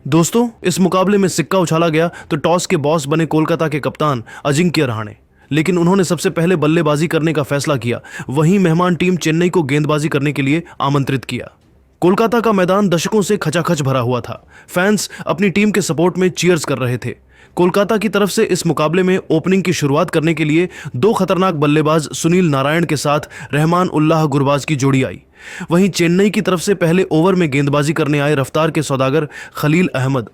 दोस्तों, इस मुकाबले में सिक्का उछाला गया तो टॉस के बॉस बने कोलकाता के कप्तान अजिंक्य रहाणे। लेकिन उन्होंने सबसे पहले बल्लेबाजी करने का फैसला किया। वहीं मेहमान टीम चेन्नई को गेंदबाजी करने के लिए आमंत्रित किया। कोलकाता का मैदान दर्शकों से खचाखच भरा हुआ था। फैंस अपनी टीम के सपोर्ट में चीयर्स कर रहे थे। कोलकाता की तरफ से इस मुकाबले में ओपनिंग की शुरुआत करने के लिए दो खतरनाक बल्लेबाज सुनील नारायण के साथ रहमान उल्लाह गुरबाज की जोड़ी आई। वहीं चेन्नई की तरफ से पहले ओवर में गेंदबाजी करने आए रफ्तार के सौदागर खलील अहमद।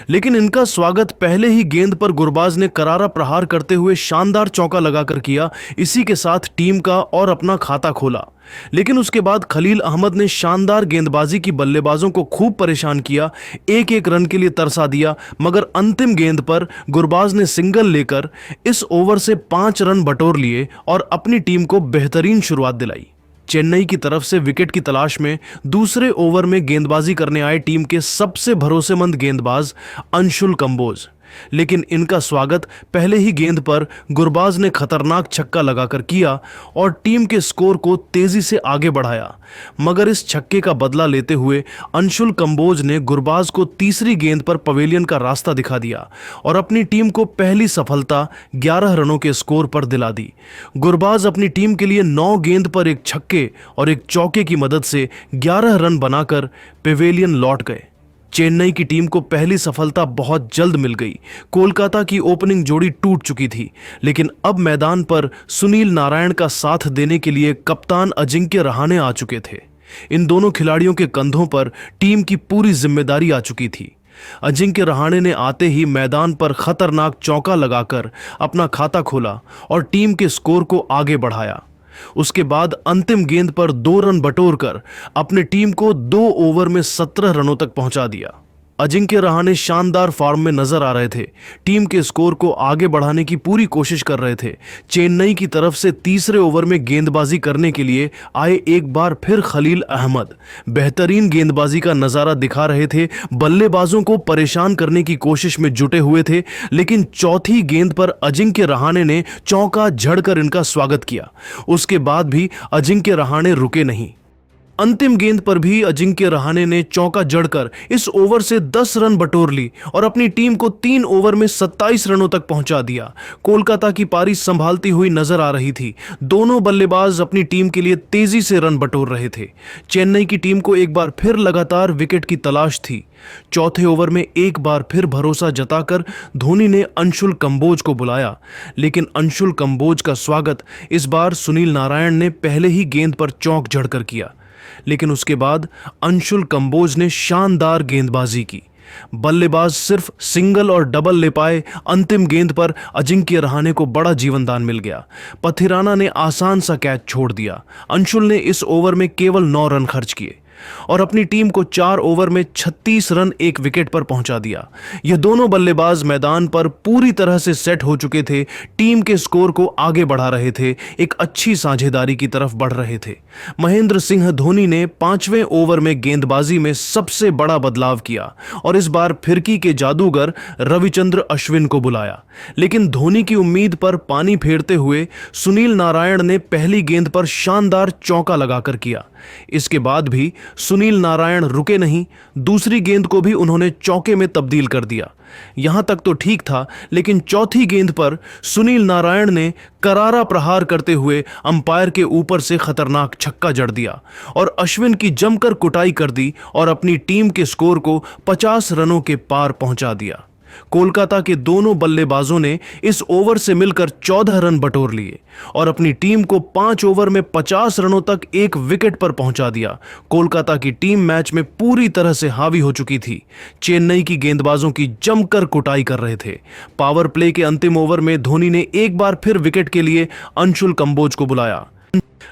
लेकिन इनका स्वागत पहले ही गेंद पर गुरबाज ने करारा प्रहार करते हुए शानदार चौका लगाकर किया। इसी के साथ टीम का और अपना खाता खोला। लेकिन उसके बाद खलील अहमद ने शानदार गेंदबाजी की बल्लेबाजों को खूब परेशान किया, एक एक रन के लिए तरसा दिया। मगर अंतिम गेंद पर गुरबाज ने सिंगल लेकर इस ओवर से 5 रन बटोर लिए और अपनी टीम को बेहतरीन शुरुआत दिलाई। चेन्नई की तरफ से विकेट की तलाश में दूसरे ओवर में गेंदबाजी करने आए टीम के सबसे भरोसेमंद गेंदबाज अंशुल कंबोज। लेकिन इनका स्वागत पहले ही गेंद पर गुरबाज ने खतरनाक छक्का लगाकर किया और टीम के स्कोर को तेजी से आगे बढ़ाया। मगर इस छक्के का बदला लेते हुए अंशुल कंबोज ने गुरबाज को तीसरी गेंद पर पवेलियन का रास्ता दिखा दिया और अपनी टीम को पहली सफलता 11 रनों के स्कोर पर दिला दी। गुरबाज अपनी टीम के लिए 9 गेंद पर एक छक्के और एक चौके की मदद से 11 रन बनाकर पवेलियन लौट गए। चेन्नई की टीम को पहली सफलता बहुत जल्द मिल गई। कोलकाता की ओपनिंग जोड़ी टूट चुकी थी, लेकिन अब मैदान पर सुनील नारायण का साथ देने के लिए कप्तान अजिंक्य रहाणे आ चुके थे। इन दोनों खिलाड़ियों के कंधों पर टीम की पूरी जिम्मेदारी आ चुकी थी। अजिंक्य रहाणे ने आते ही मैदान पर खतरनाक चौका लगाकर अपना खाता खोला और टीम के स्कोर को आगे बढ़ाया। उसके बाद अंतिम गेंद पर 2 रन बटोरकर अपने टीम को 2 ओवर में 17 रनों तक पहुंचा दिया। अजिंक्य रहाणे शानदार फॉर्म में नजर आ रहे थे। टीम के स्कोर को आगे बढ़ाने की पूरी कोशिश कर रहे थे। चेन्नई की तरफ से तीसरे ओवर में गेंदबाजी करने के लिए आए एक बार फिर खलील अहमद बेहतरीन गेंदबाजी का नजारा दिखा रहे थे। बल्लेबाजों को परेशान करने की कोशिश में जुटे हुए थे। लेकिन चौथी गेंद पर अजिंक्य रहाणे ने चौका झड़कर इनका स्वागत किया। उसके बाद भी अजिंक्य रहाणे रुके नहीं। अंतिम गेंद पर भी अजिंक्य रहाणे ने चौका जड़कर इस ओवर से 10 रन बटोर ली और अपनी टीम को 3 ओवर में 27 रनों तक पहुंचा दिया। कोलकाता की पारी संभालती हुई नजर आ रही थी। दोनों बल्लेबाज अपनी टीम के लिए तेजी से रन बटोर रहे थे। चेन्नई की टीम को एक बार फिर लगातार विकेट की तलाश थी। चौथे ओवर में एक बार फिर भरोसा जताकर धोनी ने अंशुल कंबोज को बुलाया। लेकिन अंशुल कंबोज का स्वागत इस बार सुनील नारायण ने पहले ही गेंद पर चौक जड़कर किया। लेकिन उसके बाद अंशुल कंबोज ने शानदार गेंदबाजी की। बल्लेबाज सिर्फ सिंगल और डबल ले पाए। अंतिम गेंद पर अजिंक्य रहाणे को बड़ा जीवनदान मिल गया। पथिराना ने आसान सा कैच छोड़ दिया। अंशुल ने इस ओवर में केवल 9 रन खर्च किए और अपनी टीम को 4 ओवर में 36 रन एक विकेट पर पहुंचा दिया। यह दोनों बल्लेबाज मैदान पर पूरी तरह से सेट हो चुके थे। टीम के स्कोर को आगे बढ़ा रहे थे, एक अच्छी साझेदारी की तरफ बढ़ रहे थे। महेंद्र सिंह धोनी ने 5वें ओवर में गेंदबाजी में सबसे बड़ा बदलाव किया और इस बार फिरकी के जादूगर रविचंद्र अश्विन को बुलाया। लेकिन धोनी की उम्मीद पर पानी फेरते हुए सुनील नारायण ने पहली गेंद पर शानदार चौका लगाकर किया। इसके बाद भी सुनील नारायण रुके नहीं। दूसरी गेंद को भी उन्होंने चौके में तब्दील कर दिया। यहां तक तो ठीक था, लेकिन चौथी गेंद पर सुनील नारायण ने करारा प्रहार करते हुए अंपायर के ऊपर से खतरनाक छक्का जड़ दिया और अश्विन की जमकर कुटाई कर दी और अपनी टीम के स्कोर को 50 रनों के पार पहुंचा दिया। कोलकाता के दोनों बल्लेबाजों ने इस ओवर से मिलकर 14 रन बटोर लिए और अपनी टीम को 5 ओवर में 50 रनों तक एक विकेट पर पहुंचा दिया। कोलकाता की टीम मैच में पूरी तरह से हावी हो चुकी थी। चेन्नई की गेंदबाजों की जमकर कुटाई कर रहे थे। पावर प्ले के अंतिम ओवर में धोनी ने एक बार फिर विकेट के लिए अंशुल कंबोज को बुलाया।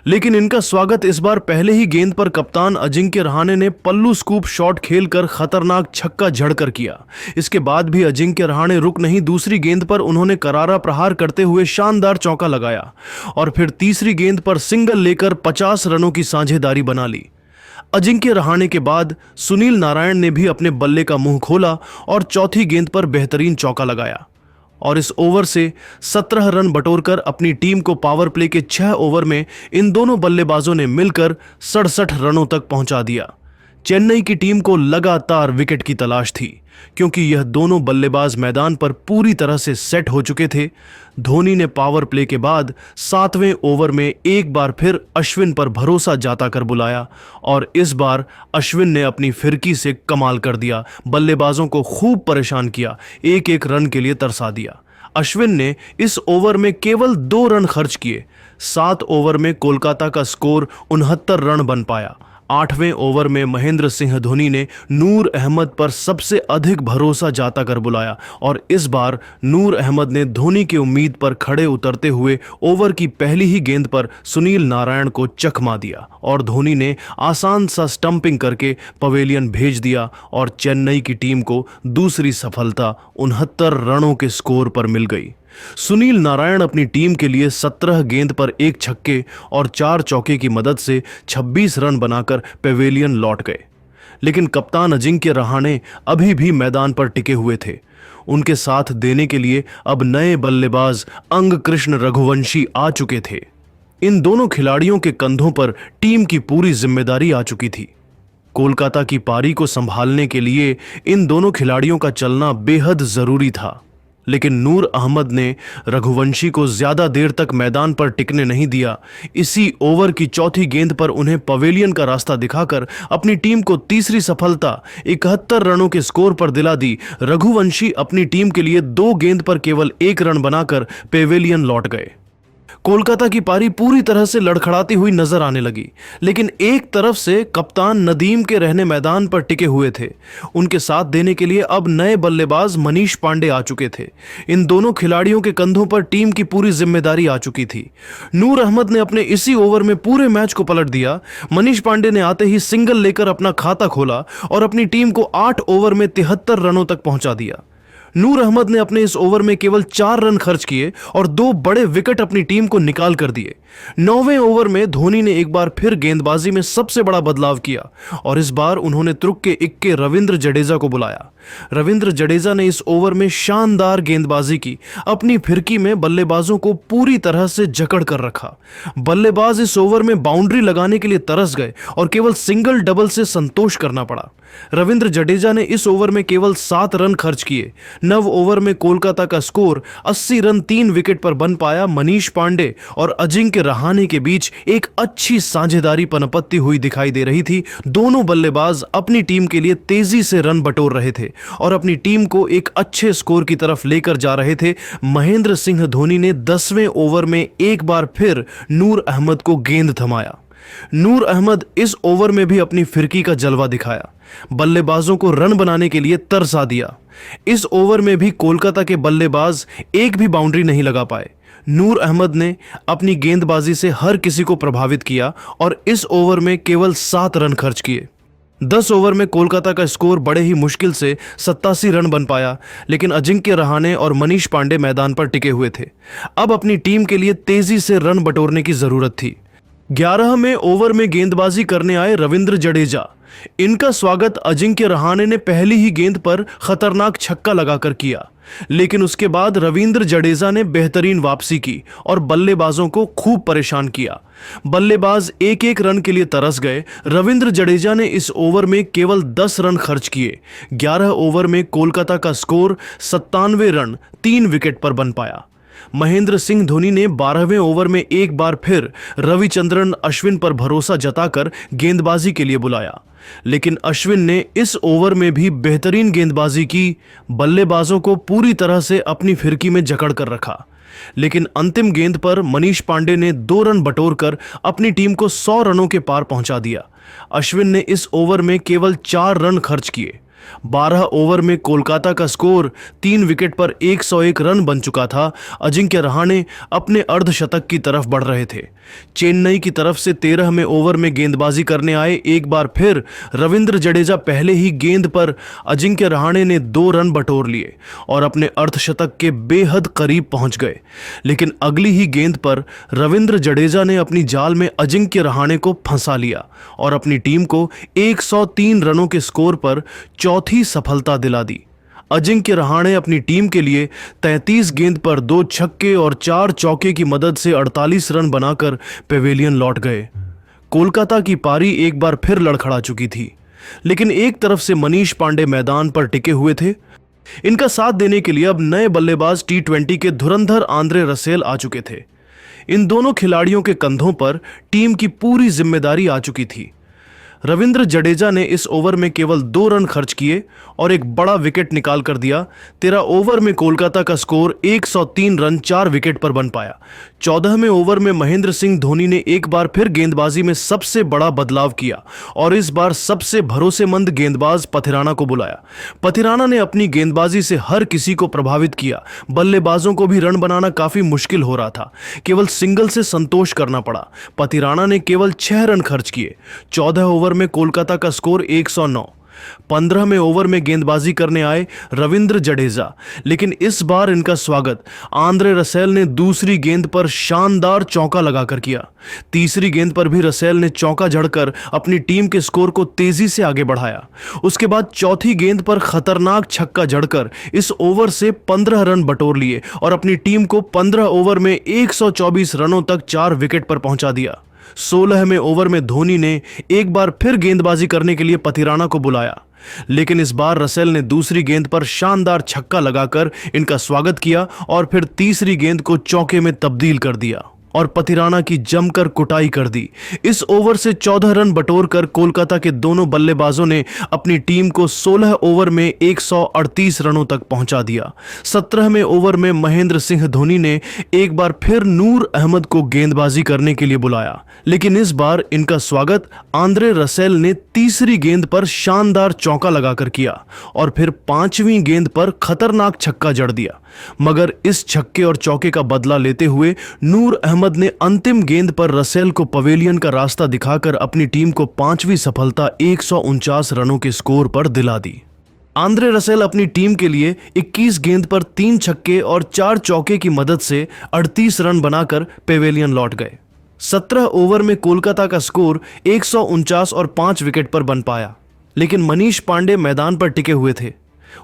लेकिन इनका स्वागत इस बार पहले ही गेंद पर कप्तान अजिंक्य रहाणे ने पल्लू स्कूप शॉट खेलकर खतरनाक छक्का झड़कर किया। इसके बाद भी अजिंक्य रहाणे रुक नहीं। दूसरी गेंद पर उन्होंने करारा प्रहार करते हुए शानदार चौका लगाया और फिर तीसरी गेंद पर सिंगल लेकर 50 रनों की साझेदारी बना ली। अजिंक्य रहाणे के बाद सुनील नारायण ने भी अपने बल्ले का मुंह खोला और चौथी गेंद पर बेहतरीन चौका लगाया और इस ओवर से 17 रन बटोरकर अपनी टीम को पावर प्ले के 6 ओवर में इन दोनों बल्लेबाजों ने मिलकर 67 रनों तक पहुंचा दिया। चेन्नई की टीम को लगातार विकेट की तलाश थी क्योंकि यह दोनों बल्लेबाज मैदान पर पूरी तरह से सेट हो चुके थे। धोनी ने पावर प्ले के बाद 7वें ओवर में एक बार फिर अश्विन पर भरोसा जाता कर बुलाया और इस बार अश्विन ने अपनी फिरकी से कमाल कर दिया, बल्लेबाजों को खूब परेशान किया, एक एक रन के लिए तरसा दिया। अश्विन ने इस ओवर में केवल 2 रन खर्च किए। 7 ओवर में कोलकाता का स्कोर 69 रन बन पाया। 8वें ओवर में महेंद्र सिंह धोनी ने नूर अहमद पर सबसे अधिक भरोसा जाता कर बुलाया और इस बार नूर अहमद ने धोनी की उम्मीद पर खड़े उतरते हुए ओवर की पहली ही गेंद पर सुनील नारायण को चकमा दिया और धोनी ने आसान सा स्टंपिंग करके पवेलियन भेज दिया और चेन्नई की टीम को दूसरी सफलता 69 रनों के स्कोर पर मिल गई। सुनील नारायण अपनी टीम के लिए 17 गेंद पर 1 छक्के और 4 चौके की मदद से 26 रन बनाकर पेवेलियन लौट गए। लेकिन कप्तान अजिंक्य रहाणे अभी भी मैदान पर टिके हुए थे। उनके साथ देने के लिए अब नए बल्लेबाज अंगकृष्ण रघुवंशी आ चुके थे। इन दोनों खिलाड़ियों के कंधों पर टीम की पूरी जिम्मेदारी आ चुकी थी। कोलकाता की पारी को संभालने के लिए इन दोनों खिलाड़ियों का चलना बेहद जरूरी था। लेकिन नूर अहमद ने रघुवंशी को ज्यादा देर तक मैदान पर टिकने नहीं दिया। इसी ओवर की चौथी गेंद पर उन्हें पवेलियन का रास्ता दिखाकर अपनी टीम को तीसरी सफलता 71 रनों के स्कोर पर दिला दी। रघुवंशी अपनी टीम के लिए 2 गेंद पर केवल 1 रन बनाकर पेवेलियन लौट गए। कोलकाता की पारी पूरी तरह से लड़खड़ाती हुई नजर आने लगी, लेकिन एक तरफ से कप्तान नदीम के रहने मैदान पर टिके हुए थे। उनके साथ देने के लिए अब नए बल्लेबाज मनीष पांडे आ चुके थे। इन दोनों खिलाड़ियों के कंधों पर टीम की पूरी जिम्मेदारी आ चुकी थी। नूर अहमद ने अपने इसी ओवर में पूरे मैच को पलट दिया। मनीष पांडे ने आते ही सिंगल लेकर अपना खाता खोला और अपनी टीम को 8 ओवर में 73 रनों तक पहुंचा दिया। नूर अहमद ने अपने इस ओवर में केवल 4 रन खर्च किए और 2 बड़े विकेट अपनी टीम को निकाल कर दिए। 9वें ओवर में धोनी ने एक बार फिर गेंदबाजी में सबसे बड़ा बदलाव किया और इस बार उन्होंने तुर्क के इक्के रविंद्र जडेजा को बुलाया। रविंद्र जडेजा ने इस ओवर में शानदार गेंदबाजी की, अपनी फिरकी में बल्लेबाजों को पूरी तरह से जकड़ कर रखा। बल्लेबाज इस ओवर में बाउंड्री लगाने के लिए तरस गए और केवल सिंगल डबल से संतोष करना पड़ा। रविंद्र जडेजा ने इस ओवर में केवल 7 रन खर्च किए। 9 ओवर में कोलकाता का स्कोर 80 रन 3 विकेट पर बन पाया। मनीष पांडे और अजिंक्य रहाणे के बीच एक अच्छी साझेदारी पनपत्ती हुई दिखाई दे रही थी। दोनों बल्लेबाज अपनी टीम के लिए तेजी से रन बटोर रहे थे और अपनी टीम को एक अच्छे स्कोर की तरफ लेकर जा रहे थे। महेंद्र सिंह धोनी ने 10वें ओवर में एक बार फिर नूर अहमद को गेंद थमाया। नूर अहमद इस ओवर में भी अपनी फिरकी का जलवा दिखाया, बल्लेबाजों को रन बनाने के लिए तरसा दिया। इस ओवर में भी कोलकाता के बल्लेबाज एक भी बाउंड्री नहीं लगा पाए। नूर अहमद ने अपनी गेंदबाजी से हर किसी को प्रभावित किया और इस ओवर में केवल 7 रन खर्च किए। 10 ओवर में कोलकाता का स्कोर बड़े ही मुश्किल से 87 रन बन पाया, लेकिन अजिंक्य रहाणे और मनीष पांडे मैदान पर टिके हुए थे। अब अपनी टीम के लिए तेजी से रन बटोरने की जरूरत थी। 11वें ओवर में गेंदबाजी करने आए रविंद्र जडेजा। इनका स्वागत अजिंक्य रहाणे ने पहली ही गेंद पर खतरनाक छक्का लगाकर किया, लेकिन उसके बाद रविंद्र जडेजा ने बेहतरीन वापसी की और बल्लेबाजों को खूब परेशान किया। बल्लेबाज एक एक रन के लिए तरस गए। रविंद्र जडेजा ने इस ओवर में केवल 10 रन खर्च किए। 11 ओवर में कोलकाता का स्कोर 97 रन 3 विकेट पर बन पाया। महेंद्र सिंह धोनी ने 12वें ओवर में एक बार फिर रविचंद्रन अश्विन पर भरोसा जताकर गेंदबाजी के लिए बुलाया, लेकिन अश्विन ने इस ओवर में भी बेहतरीन गेंदबाजी की, बल्लेबाजों को पूरी तरह से अपनी फिरकी में जकड़ कर रखा। लेकिन अंतिम गेंद पर मनीष पांडे ने 2 रन बटोरकर अपनी टीम को 100 रनों के पार पहुंचा दिया। अश्विन ने इस ओवर में केवल 4 रन खर्च किए। 12 ओवर में कोलकाता का स्कोर 3 विकेट पर 101 रन बन चुका था। अजिंक्य रहाणे अपने अर्धशतक की तरफ बढ़ रहे थे। चेन्नई की तरफ से 13वें ओवर में गेंदबाजी करने आए एक बार फिर रविंद्र जडेजा पहले ही गेंद पर अजिंक्य रहाणे ने 2 रन बटोर लिए और अपने अर्धशतक के बेहद करीब पहुंच गए। लेकिन अगली ही गेंद पर रविंद्र जडेजा ने अपनी जाल में अजिंक्य रहाणे को फंसा लिया और अपनी टीम को 103 रनों के स्कोर पर चौथी सफलता दिला दी। अजिंक्य रहाणे अपनी टीम के लिए 33 गेंद पर 2 छक्के और 4 चौके की मदद से 48 रन बनाकर पेवेलियन लौट गए। कोलकाता की पारी एक बार फिर लड़खड़ा चुकी थी। लेकिन एक तरफ से मनीष पांडे मैदान पर टिके हुए थे। इनका साथ देने के लिए अब नए बल्लेबाज T20 के धुरंधर आंद्रे रसेल आ चुके थे। इन दोनों खिलाड़ियों के कंधों पर टीम की पूरी जिम्मेदारी आ चुकी थी। रविंद्र जडेजा ने इस ओवर में केवल 2 रन खर्च किए और एक बड़ा विकेट निकाल कर दिया। 13 ओवर में कोलकाता का स्कोर 103 रन 4 विकेट पर बन पाया। 14वें ओवर में महेंद्र सिंह धोनी ने एक बार फिर गेंदबाजी में सबसे बड़ा बदलाव किया और इस बार सबसे भरोसेमंद गेंदबाज पथिराना को बुलाया। पथिराना ने अपनी गेंदबाजी से हर किसी को प्रभावित किया। बल्लेबाजों को भी रन बनाना काफी मुश्किल हो रहा था। केवल सिंगल से संतोष करना पड़ा। पथिराना ने केवल 6 रन खर्च किए। 14 ओवर में कोलकाता का स्कोर 109। 15वें ओवर में गेंदबाजी करने आए रविंद्र जडेजा, लेकिन इस बार इनका स्वागत आंद्रे रसेल ने दूसरी गेंद पर शानदार चौका लगाकर किया। तीसरी गेंद पर भी रसेल ने चौका जड़कर अपनी टीम के स्कोर को तेजी से आगे बढ़ाया। उसके बाद चौथी गेंद पर खतरनाक छक्का जड़कर इस ओवर से 15 रन बटोर लिए और अपनी टीम को 15 ओवर में 124 रनों तक 4 विकेट पर पहुंचा दिया। 16वें ओवर में धोनी ने एक बार फिर गेंदबाजी करने के लिए पथिराना को बुलाया, लेकिन इस बार रसेल ने दूसरी गेंद पर शानदार छक्का लगाकर इनका स्वागत किया और फिर तीसरी गेंद को चौके में तब्दील कर दिया और पथिराना की जमकर कुटाई कर दी। इस ओवर से 14 रन बटोरकर कोलकाता के दोनों बल्लेबाजों ने अपनी टीम को 16 ओवर में 138 रनों तक पहुंचा दिया। 17वें ओवर में महेंद्र सिंह धोनी ने एक बार फिर नूर अहमद को गेंदबाजी करने के लिए बुलाया, लेकिन इस बार इनका स्वागत आंद्रे रसेल ने तीसरी गेंद पर शानदार चौका लगाकर किया और फिर 5वीं गेंद पर खतरनाक छक्का जड़ दिया। मगर इस छक्के और चौके का बदला लेते हुए नूर अहमद ने अंतिम गेंद पर रसेल को पवेलियन का रास्ता दिखाकर अपनी टीम को 5वीं सफलता 149 रनों के स्कोर पर दिला दी। आंद्रे रसेल अपनी टीम के लिए 21 गेंद पर 3 छक्के और 4 चौके की मदद से 38 रन बनाकर पवेलियन लौट गए। 17 ओवर में कोलकाता का स्कोर 149 और 5 विकेट पर बन पाया, लेकिन मनीष पांडे मैदान पर टिके हुए थे।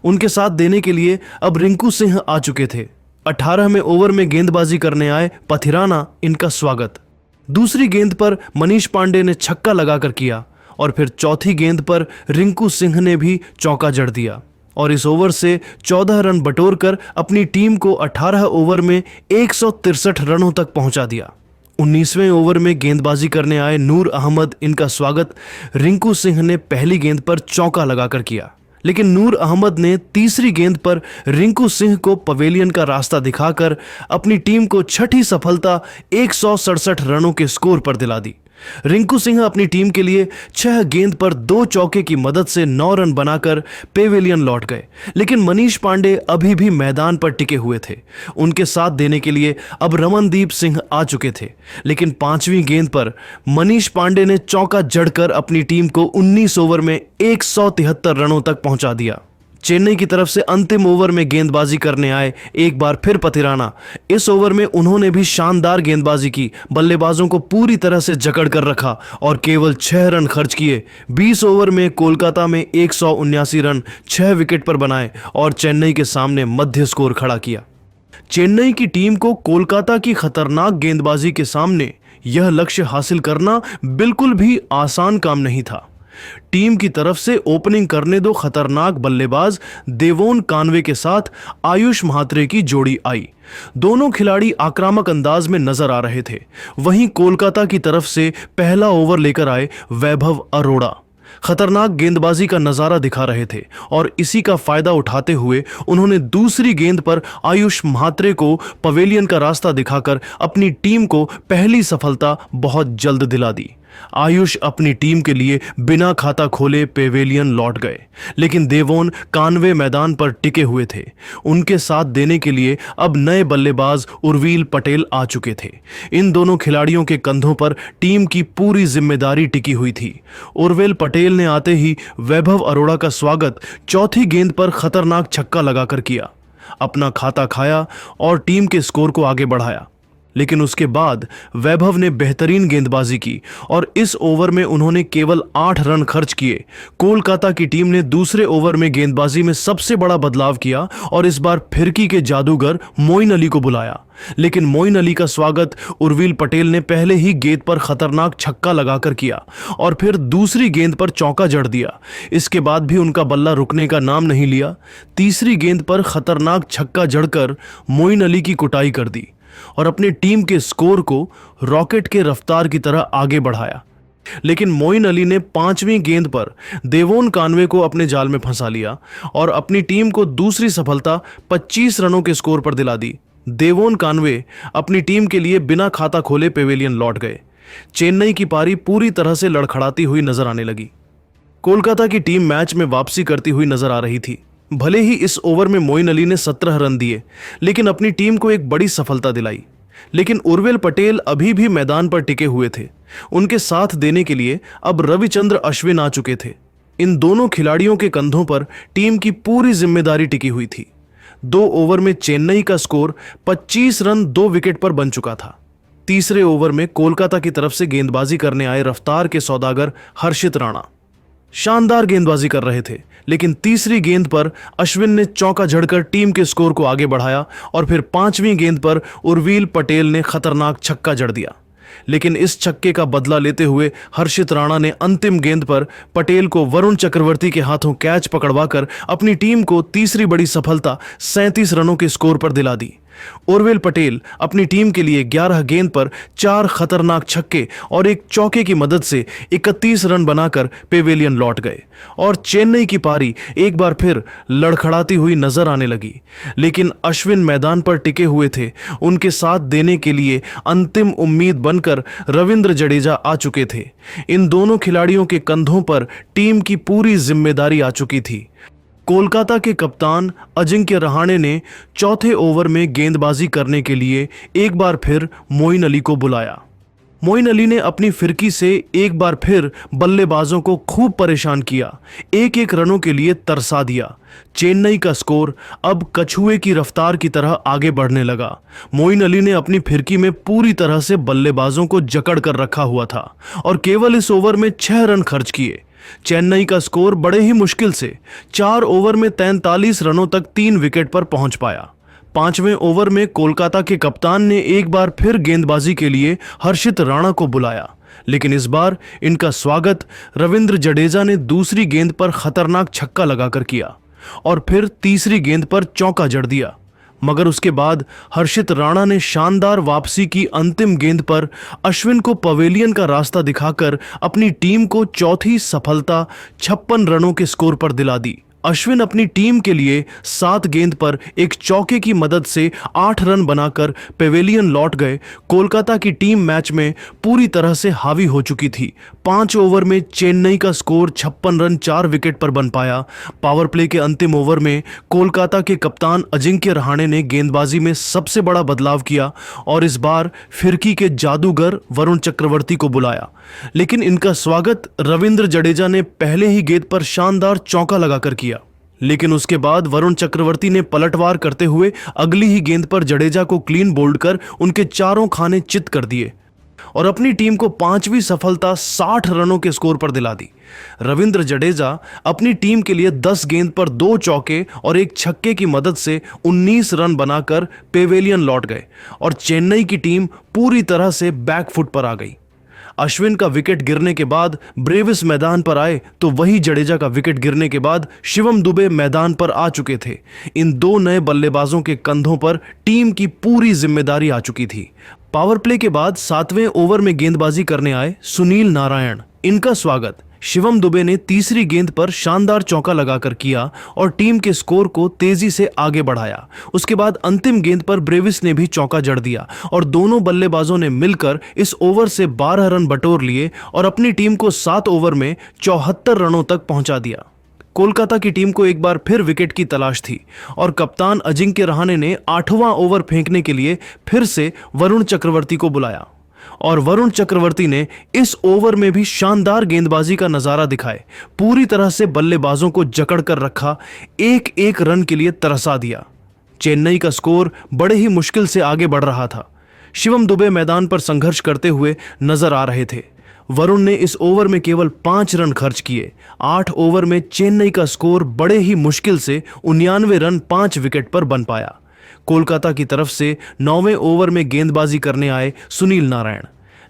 उनके साथ देने के लिए अब रिंकू सिंह आ चुके थे। 18वें ओवर में गेंदबाजी करने आए पथिराना, इनका स्वागत। दूसरी गेंद पर मनीष पांडे ने छक्का लगाकर किया और फिर चौथी गेंद पर रिंकू सिंह ने भी चौका जड़ दिया और इस ओवर से 14 रन बटोरकर अपनी टीम को 18 ओवर में 163 रनों तक पहुंचा दिया। 19वें ओवर में गेंदबाजी करने आए नूर अहमद, इनका स्वागत। रिंकू सिंह ने पहली गेंद पर चौका लगाकर किया, लेकिन नूर अहमद ने तीसरी गेंद पर रिंकू सिंह को पवेलियन का रास्ता दिखाकर अपनी टीम को छठी सफलता 167 रनों के स्कोर पर दिला दी। रिंकू सिंह अपनी टीम के लिए 6 गेंद पर 2 चौके की मदद से 9 रन बनाकर पेवेलियन लौट गए, लेकिन मनीष पांडे अभी भी मैदान पर टिके हुए थे। उनके साथ देने के लिए अब रमनदीप सिंह आ चुके थे, लेकिन 5वीं गेंद पर मनीष पांडे ने चौका जड़कर अपनी टीम को 19 ओवर में 173 रनों तक पहुंचा दिया। चेन्नई की तरफ से अंतिम ओवर में गेंदबाजी करने आए एक बार फिर पथिराना। इस ओवर में उन्होंने भी शानदार गेंदबाजी की, बल्लेबाजों को पूरी तरह से जकड़ कर रखा और केवल 6 रन खर्च किए। 20 ओवर में कोलकाता में 179 रन 6 विकेट पर बनाए और चेन्नई के सामने मध्य स्कोर खड़ा किया। चेन्नई की टीम को कोलकाता की खतरनाक गेंदबाजी के सामने यह लक्ष्य हासिल करना बिल्कुल भी आसान काम नहीं था। टीम की तरफ से ओपनिंग करने दो खतरनाक बल्लेबाज देवोन कानवे के साथ आयुष म्हात्रे की जोड़ी आई। दोनों खिलाड़ी आक्रामक अंदाज में नजर आ रहे थे। वहीं कोलकाता की तरफ से पहला ओवर लेकर आए वैभव अरोड़ा खतरनाक गेंदबाजी का नजारा दिखा रहे थे और इसी का फायदा उठाते हुए उन्होंने दूसरी गेंद पर आयुष म्हात्रे को पवेलियन का रास्ता दिखाकर अपनी टीम को पहली सफलता बहुत जल्द दिला दी। आयुष अपनी टीम के लिए बिना खाता खोले पेवेलियन लौट गए, लेकिन देवोन कानवे मैदान पर टिके हुए थे। उनके साथ देने के लिए अब नए बल्लेबाज उर्विल पटेल आ चुके थे। इन दोनों खिलाड़ियों के कंधों पर टीम की पूरी जिम्मेदारी टिकी हुई थी। उर्विल पटेल ने आते ही वैभव अरोड़ा का स्वागत चौथी गेंद पर खतरनाक छक्का लगाकर किया, अपना खाता खाया और टीम के स्कोर को आगे बढ़ाया। लेकिन उसके बाद वैभव ने बेहतरीन गेंदबाजी की और इस ओवर में उन्होंने केवल 8 रन खर्च किए। कोलकाता की टीम ने दूसरे ओवर में गेंदबाजी में सबसे बड़ा बदलाव किया और इस बार फिरकी के जादूगर मोइन अली को बुलाया, लेकिन मोइन अली का स्वागत उर्विल पटेल ने पहले ही गेंद पर खतरनाक छक्का लगाकर किया और फिर दूसरी गेंद पर चौका जड़ दिया। इसके बाद भी उनका बल्ला रुकने का नाम नहीं लिया। तीसरी गेंद पर खतरनाक छक्का जड़कर मोइन अली की कुटाई कर दी और अपनी टीम के स्कोर को रॉकेट के रफ्तार की तरह आगे बढ़ाया। लेकिन मोइन अली ने 5वीं गेंद पर देवोन कानवे को अपने जाल में फंसा लिया और अपनी टीम को दूसरी सफलता 25 रनों के स्कोर पर दिला दी। देवोन कानवे अपनी टीम के लिए बिना खाता खोले पेवेलियन लौट गए। चेन्नई की पारी पूरी तरह से लड़खड़ाती हुई नजर आने लगी। कोलकाता की टीम मैच में वापसी करती हुई नजर आ रही थी। भले ही इस ओवर में मोइन अली ने 17 रन दिए, लेकिन अपनी टीम को एक बड़ी सफलता दिलाई। लेकिन उर्विल पटेल अभी भी मैदान पर टिके हुए थे। उनके साथ देने के लिए अब रविचंद्र अश्विन आ चुके थे। इन दोनों खिलाड़ियों के कंधों पर टीम की पूरी जिम्मेदारी टिकी हुई थी। 2 ओवर में चेन्नई का स्कोर 25 रन 2 विकेट पर बन चुका था। तीसरे ओवर में कोलकाता की तरफ से गेंदबाजी करने आए रफ्तार के सौदागर हर्षित राणा शानदार गेंदबाजी कर रहे थे, लेकिन तीसरी गेंद पर अश्विन ने चौका जड़कर टीम के स्कोर को आगे बढ़ाया और फिर 5वीं गेंद पर उर्विल पटेल ने खतरनाक छक्का जड़ दिया। लेकिन इस छक्के का बदला लेते हुए हर्षित राणा ने अंतिम गेंद पर पटेल को वरुण चक्रवर्ती के हाथों कैच पकड़वाकर अपनी टीम को तीसरी बड़ी सफलता 37 रनों के स्कोर पर दिला दी। उर्विल पटेल अपनी टीम के लिए 11 गेंद पर 4 खतरनाक छक्के और एक चौके की मदद से 31 रन बनाकर पेवेलियन लौट गए और चेन्नई की पारी एक बार फिर लड़खड़ाती हुई नजर आने लगी। लेकिन अश्विन मैदान पर टिके हुए थे। उनके साथ देने के लिए अंतिम उम्मीद बनकर रविंद्र जडेजा आ चुके थे। इन दोनों खिलाड़ियों के कंधों पर टीम की पूरी जिम्मेदारी आ चुकी थी। कोलकाता के कप्तान अजिंक्य रहाणे ने चौथे ओवर में गेंदबाजी करने के लिए एक बार फिर मोइन अली को बुलाया। मोइन अली ने अपनी फिरकी से एक बार फिर बल्लेबाजों को खूब परेशान किया, एक एक रनों के लिए तरसा दिया। चेन्नई का स्कोर अब कछुए की रफ्तार की तरह आगे बढ़ने लगा। मोइन अली ने अपनी फिरकी में पूरी तरह से बल्लेबाजों को जकड़ कर रखा हुआ था और केवल इस ओवर में 6 रन खर्च किए। चेन्नई का स्कोर बड़े ही मुश्किल से 4 ओवर में 43 रनों तक 3 विकेट पर पहुंच पाया। 5वें ओवर में कोलकाता के कप्तान ने एक बार फिर गेंदबाजी के लिए हर्षित राणा को बुलाया, लेकिन इस बार इनका स्वागत रविंद्र जडेजा ने दूसरी गेंद पर खतरनाक छक्का लगाकर किया और फिर तीसरी गेंद पर चौका जड़ दिया। मगर उसके बाद हर्षित राणा ने शानदार वापसी की अंतिम गेंद पर अश्विन को पवेलियन का रास्ता दिखाकर अपनी टीम को चौथी सफलता 56 रनों के स्कोर पर दिला दी। अश्विन अपनी टीम के लिए 7 गेंद पर एक चौके की मदद से 8 रन बनाकर पेवेलियन लौट गए। कोलकाता की टीम मैच में पूरी तरह से हावी हो चुकी थी। 5 ओवर में चेन्नई का स्कोर 56 रन 4 विकेट पर बन पाया। पावर प्ले के अंतिम ओवर में कोलकाता के कप्तान अजिंक्य रहाणे ने गेंदबाजी में सबसे बड़ा बदलाव किया और इस बार फिरकी के जादूगर वरुण चक्रवर्ती को बुलाया, लेकिन इनका स्वागत रविंद्र जडेजा ने पहले ही गेंद पर शानदार चौका लगाकर किया। लेकिन उसके बाद वरुण चक्रवर्ती ने पलटवार करते हुए अगली ही गेंद पर जडेजा को क्लीन बोल्ड कर उनके चारों खाने चित कर दिए और अपनी टीम को 5वीं सफलता 60 रनों के स्कोर पर दिला दी। रविंद्र जडेजा अपनी टीम के लिए 10 गेंद पर 2 चौके और एक छक्के की मदद से 19 रन बनाकर पेवेलियन लौट गए और चेन्नई की टीम पूरी तरह से बैकफुट पर आ गई। अश्विन का विकेट गिरने के बाद ब्रेविस मैदान पर आए तो वही जडेजा का विकेट गिरने के बाद शिवम दुबे मैदान पर आ चुके थे। इन 2 नए बल्लेबाजों के कंधों पर टीम की पूरी जिम्मेदारी आ चुकी थी। पावर प्ले के बाद 7वें ओवर में गेंदबाजी करने आए सुनील नारायण। इनका स्वागत शिवम दुबे ने तीसरी गेंद पर शानदार चौका लगाकर किया और टीम के स्कोर को तेजी से आगे बढ़ाया। उसके बाद अंतिम गेंद पर ब्रेविस ने भी चौका जड़ दिया और दोनों बल्लेबाजों ने मिलकर इस ओवर से 12 रन बटोर लिए और अपनी टीम को 7 ओवर में 74 रनों तक पहुंचा दिया। कोलकाता की टीम को एक बार फिर विकेट की तलाश थी और कप्तान अजिंक्य रहाणे ने 8वां ओवर फेंकने के लिए फिर से वरुण चक्रवर्ती को बुलाया और वरुण चक्रवर्ती ने इस ओवर में भी शानदार गेंदबाजी का नजारा दिखाए। पूरी तरह से बल्लेबाजों को जकड़ कर रखा, एक एक रन के लिए तरसा दिया। चेन्नई का स्कोर बड़े ही मुश्किल से आगे बढ़ रहा था। शिवम दुबे मैदान पर संघर्ष करते हुए नजर आ रहे थे। वरुण ने इस ओवर में केवल 5 रन खर्च किए। 8 ओवर में चेन्नई का स्कोर बड़े ही मुश्किल से 99 रन 5 विकेट पर बन पाया। कोलकाता की तरफ से 9वें ओवर में गेंदबाजी करने आए सुनील नारायण,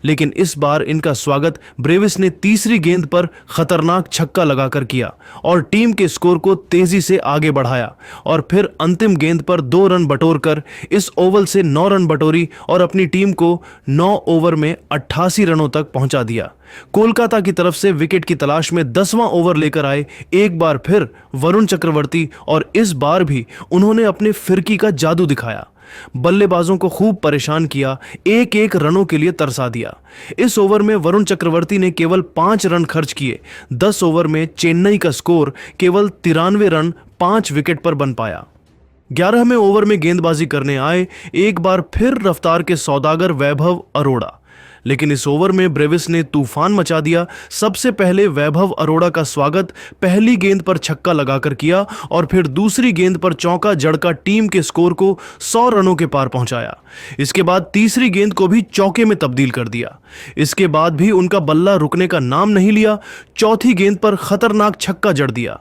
लेकिन इस बार इनका स्वागत ब्रेविस ने तीसरी गेंद पर खतरनाक छक्का लगाकर किया और टीम के स्कोर को तेजी से आगे बढ़ाया और फिर अंतिम गेंद पर 2 रन बटोरकर इस ओवर से 9 रन बटोरी और अपनी टीम को 9 ओवर में 88 रनों तक पहुंचा दिया। कोलकाता की तरफ से विकेट की तलाश में 10वां ओवर लेकर आए एक बार फिर वरुण चक्रवर्ती और इस बार भी उन्होंने अपने फिरकी का जादू दिखाया। बल्लेबाजों को खूब परेशान किया, एक एक रनों के लिए तरसा दिया। इस ओवर में वरुण चक्रवर्ती ने केवल 5 रन खर्च किए। 10 ओवर में चेन्नई का स्कोर केवल 93 रन 5 विकेट पर बन पाया। 11वें ओवर में गेंदबाजी करने आए एक बार फिर रफ्तार के सौदागर वैभव अरोड़ा, लेकिन इस ओवर में ब्रेविस ने तूफान मचा दिया। सबसे पहले वैभव अरोड़ा का स्वागत पहली गेंद पर छक्का लगाकर किया और फिर दूसरी गेंद पर चौका जड़का टीम के स्कोर को 100 रनों के पार पहुंचाया। इसके बाद तीसरी गेंद को भी चौके में तब्दील कर दिया। इसके बाद भी उनका बल्ला रुकने का नाम नहीं लिया। चौथी गेंद पर खतरनाक छक्का जड़ दिया।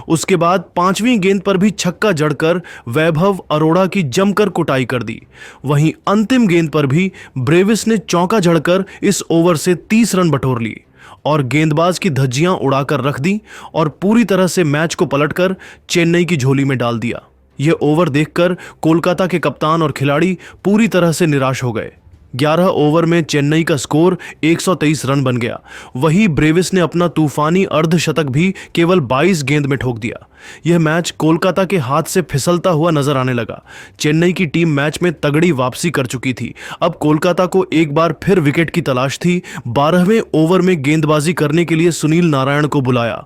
उसके बाद 5वीं गेंद पर भी छक्का जड़कर वैभव अरोड़ा की जमकर कुटाई कर दी। वहीं अंतिम गेंद पर भी ब्रेविस ने चौका जड़कर इस ओवर से 30 रन बटोर लिए और गेंदबाज की धज्जियां उड़ाकर रख दी और पूरी तरह से मैच को पलटकर चेन्नई की झोली में डाल दिया। यह ओवर देखकर कोलकाता के कप्तान और खिलाड़ी पूरी तरह से निराश हो गए। 11 ओवर में चेन्नई का स्कोर 123 रन बन गया। वहीं ब्रेविस ने अपना तूफानी अर्धशतक भी केवल 22 गेंद में ठोक दिया। यह मैच कोलकाता के हाथ से फिसलता हुआ नजर आने लगा। चेन्नई की टीम मैच में तगड़ी वापसी कर चुकी थी। अब कोलकाता को एक बार फिर विकेट की तलाश थी। 12वें ओवर में गेंदबाजी करने के लिए सुनील नारायण को बुलाया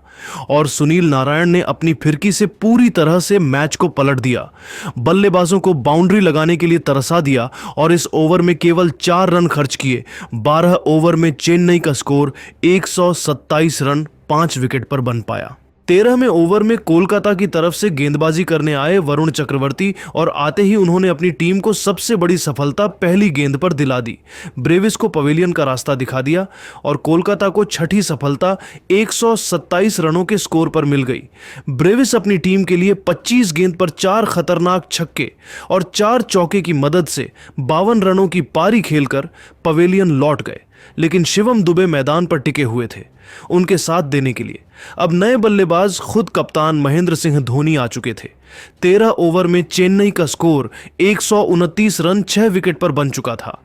और सुनील नारायण ने अपनी फिरकी से पूरी तरह से मैच को पलट दिया। बल्लेबाजों को बाउंड्री लगाने के लिए तरसा दिया और इस ओवर में केवल 4 रन खर्च किए। 12 ओवर में चेन्नई का स्कोर 127 रन 5 विकेट पर बन पाया। 13वें ओवर में कोलकाता की तरफ से गेंदबाजी करने आए वरुण चक्रवर्ती और आते ही उन्होंने अपनी टीम को सबसे बड़ी सफलता पहली गेंद पर दिला दी। ब्रेविस को पवेलियन का रास्ता दिखा दिया और कोलकाता को छठी सफलता 127 रनों के स्कोर पर मिल गई। ब्रेविस अपनी टीम के लिए 25 गेंद पर 4 खतरनाक छक्के और 4 चौके की मदद से 52 रनों की पारी खेलकर पवेलियन लौट गए, लेकिन शिवम दुबे मैदान पर टिके हुए थे उनके साथ देने के लिए। अब नए बल्लेबाज खुद कप्तान महेंद्र सिंह धोनी आ चुके थे। 13 ओवर में चेन्नई का स्कोर 129 रन 6 विकेट पर बन चुका था।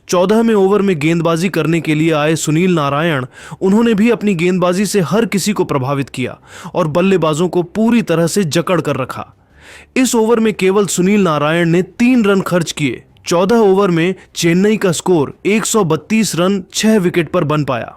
14वें ओवर में गेंदबाजी करने के लिए आए सुनील नारायण, उन्होंने भी अपनी गेंदबाजी से हर किसी को प्रभावित किया और बल्लेबाजों को पूरी तरह से जकड़ कर रखा। इस ओवर में केवल सुनील नारायण ने 3 रन खर्च किए। 14 ओवर में चेन्नई का स्कोर 132 रन 6 विकेट पर बन पाया।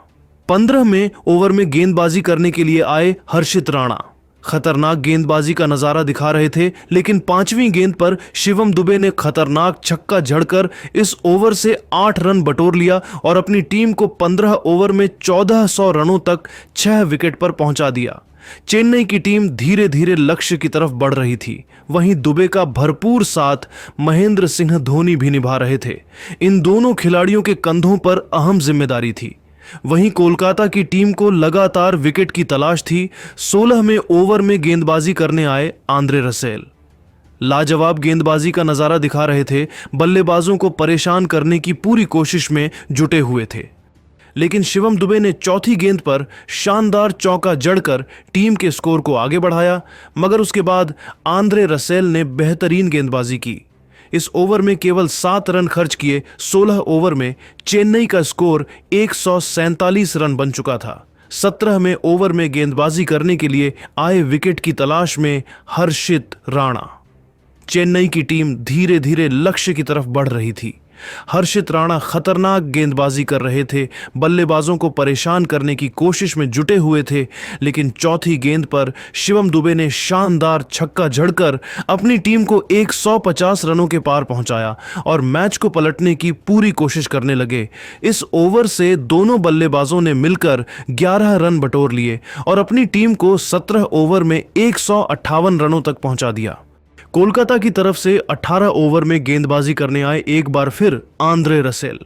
15वें ओवर में गेंदबाजी करने के लिए आए हर्षित राणा खतरनाक गेंदबाजी का नजारा दिखा रहे थे, लेकिन 5वीं गेंद पर शिवम दुबे ने खतरनाक छक्का जड़कर इस ओवर से 8 रन बटोर लिया और अपनी टीम को 15 ओवर में 1400 रनों तक 6 विकेट पर पहुंचा दिया। चेन्नई की टीम धीरे धीरे लक्ष्य की तरफ बढ़ रही थी। वहीं दुबे का भरपूर साथ महेंद्र सिंह धोनी भी निभा रहे थे। इन दोनों खिलाड़ियों के कंधों पर अहम जिम्मेदारी थी। वहीं कोलकाता की टीम को लगातार विकेट की तलाश थी। 16वें ओवर में गेंदबाजी करने आए आंद्रे रसेल लाजवाब गेंदबाजी का नजारा दिखा रहे थे। बल्लेबाजों को परेशान करने की पूरी कोशिश में जुटे हुए थे, लेकिन शिवम दुबे ने चौथी गेंद पर शानदार चौका जड़कर टीम के स्कोर को आगे बढ़ाया, मगर उसके बाद आंद्रे रसेल ने बेहतरीन गेंदबाजी की। इस ओवर में केवल 7 रन खर्च किए। 16 ओवर में चेन्नई का स्कोर 147 रन बन चुका था। 17वें ओवर में गेंदबाजी करने के लिए आए विकेट की तलाश में हर्षित राणा। चेन्नई की टीम धीरे धीरे लक्ष्य की तरफ बढ़ रही थी। हर्षित राणा खतरनाक गेंदबाजी कर रहे थे, बल्लेबाजों को परेशान करने की कोशिश में जुटे हुए थे, लेकिन चौथी गेंद पर शिवम दुबे ने शानदार छक्का जड़कर अपनी टीम को 150 रनों के पार पहुंचाया और मैच को पलटने की पूरी कोशिश करने लगे। इस ओवर से दोनों बल्लेबाजों ने मिलकर 11 रन बटोर लिए और अपनी टीम को 17 ओवर में 158 रनों तक पहुंचा दिया। कोलकाता की तरफ से 18 ओवर में गेंदबाजी करने आए एक बार फिर आंद्रे रसेल,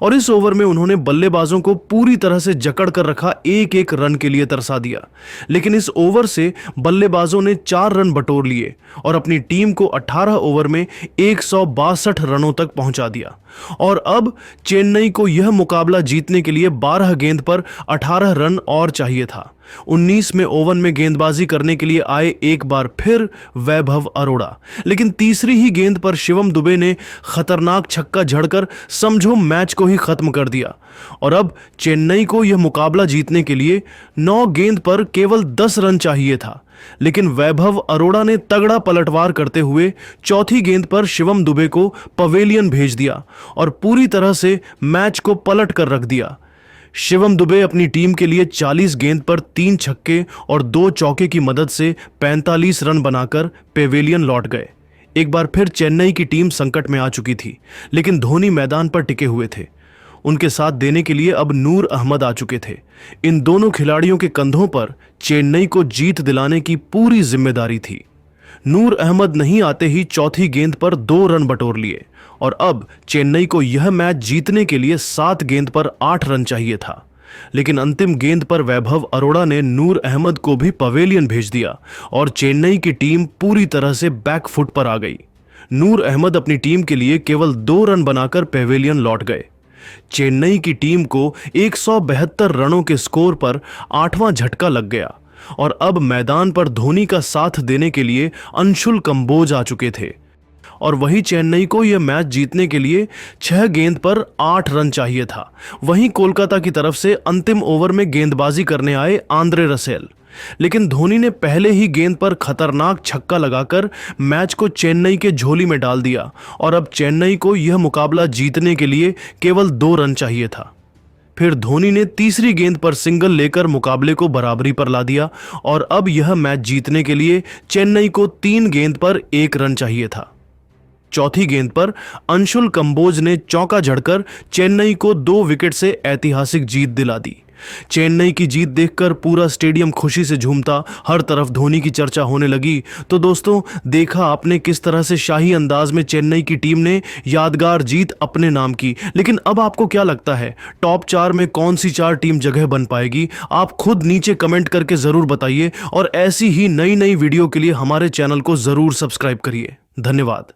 और इस ओवर में उन्होंने बल्लेबाजों को पूरी तरह से जकड़ कर रखा, एक एक रन के लिए तरसा दिया। लेकिन इस ओवर से बल्लेबाजों ने 4 रन बटोर लिए और अपनी टीम को 18 ओवर में 162 रनों तक पहुंचा दिया। और अब चेन्नई को यह मुकाबला जीतने के लिए 12 गेंद पर 18 रन और चाहिए था। 19वें ओवर में गेंदबाजी करने के लिए आए एक बार फिर वैभव अरोड़ा, लेकिन तीसरी ही गेंद पर शिवम दुबे ने खतरनाक छक्का झड़कर समझो मैच को ही खत्म कर दिया। और अब चेन्नई को यह मुकाबला जीतने के लिए 9 गेंद पर केवल 10 रन चाहिए था। लेकिन वैभव अरोड़ा ने तगड़ा पलटवार करते हुए चौथी गेंद पर शिवम दुबे को पवेलियन भेज दिया और पूरी तरह से मैच को पलट कर रख दिया। शिवम दुबे अपनी टीम के लिए 40 गेंद पर 3 छक्के और 2 चौके की मदद से 45 रन बनाकर पेवेलियन लौट गए। एक बार फिर चेन्नई की टीम संकट में आ चुकी थी, लेकिन धोनी मैदान पर टिके हुए थे। उनके साथ देने के लिए अब नूर अहमद आ चुके थे। इन दोनों खिलाड़ियों के कंधों पर चेन्नई को जीत दिलाने की पूरी जिम्मेदारी थी। नूर अहमद नहीं आते ही चौथी गेंद पर 2 रन बटोर लिए और अब चेन्नई को यह मैच जीतने के लिए 7 गेंद पर 8 रन चाहिए था। लेकिन अंतिम गेंद पर वैभव अरोड़ा ने नूर अहमद को भी पवेलियन भेज दिया और चेन्नई की टीम पूरी तरह से बैकफुट पर आ गई। नूर अहमद अपनी टीम के लिए केवल 2 रन बनाकर पवेलियन लौट गए। चेन्नई की टीम को 172 रनों के स्कोर पर 8वां झटका लग गया और अब मैदान पर धोनी का साथ देने के लिए अंशुल कंबोज आ चुके थे। और वही चेन्नई को यह मैच जीतने के लिए 6 गेंद पर 8 रन चाहिए था। वहीं कोलकाता की तरफ से अंतिम ओवर में गेंदबाजी करने आए आंद्रे रसेल, लेकिन धोनी ने पहले ही गेंद पर खतरनाक छक्का लगाकर मैच को चेन्नई के झोली में डाल दिया और अब चेन्नई को यह मुकाबला जीतने के लिए केवल 2 रन चाहिए था। फिर धोनी ने तीसरी गेंद पर सिंगल लेकर मुकाबले को बराबरी पर ला दिया और अब यह मैच जीतने के लिए चेन्नई को 3 गेंद पर 1 रन चाहिए था। चौथी गेंद पर अंशुल कंबोज ने चौका जड़कर चेन्नई को 2 विकेट से ऐतिहासिक जीत दिला दी। चेन्नई की जीत देखकर पूरा स्टेडियम खुशी से झूमता, हर तरफ धोनी की चर्चा होने लगी। तो दोस्तों, देखा आपने किस तरह से शाही अंदाज में चेन्नई की टीम ने यादगार जीत अपने नाम की। लेकिन अब आपको क्या लगता है, टॉप 4 में कौन सी 4 टीम जगह बन पाएगी? आप खुद नीचे कमेंट करके जरूर बताइए और ऐसी ही नई नई वीडियो के लिए हमारे चैनल को जरूर सब्सक्राइब करिए। धन्यवाद।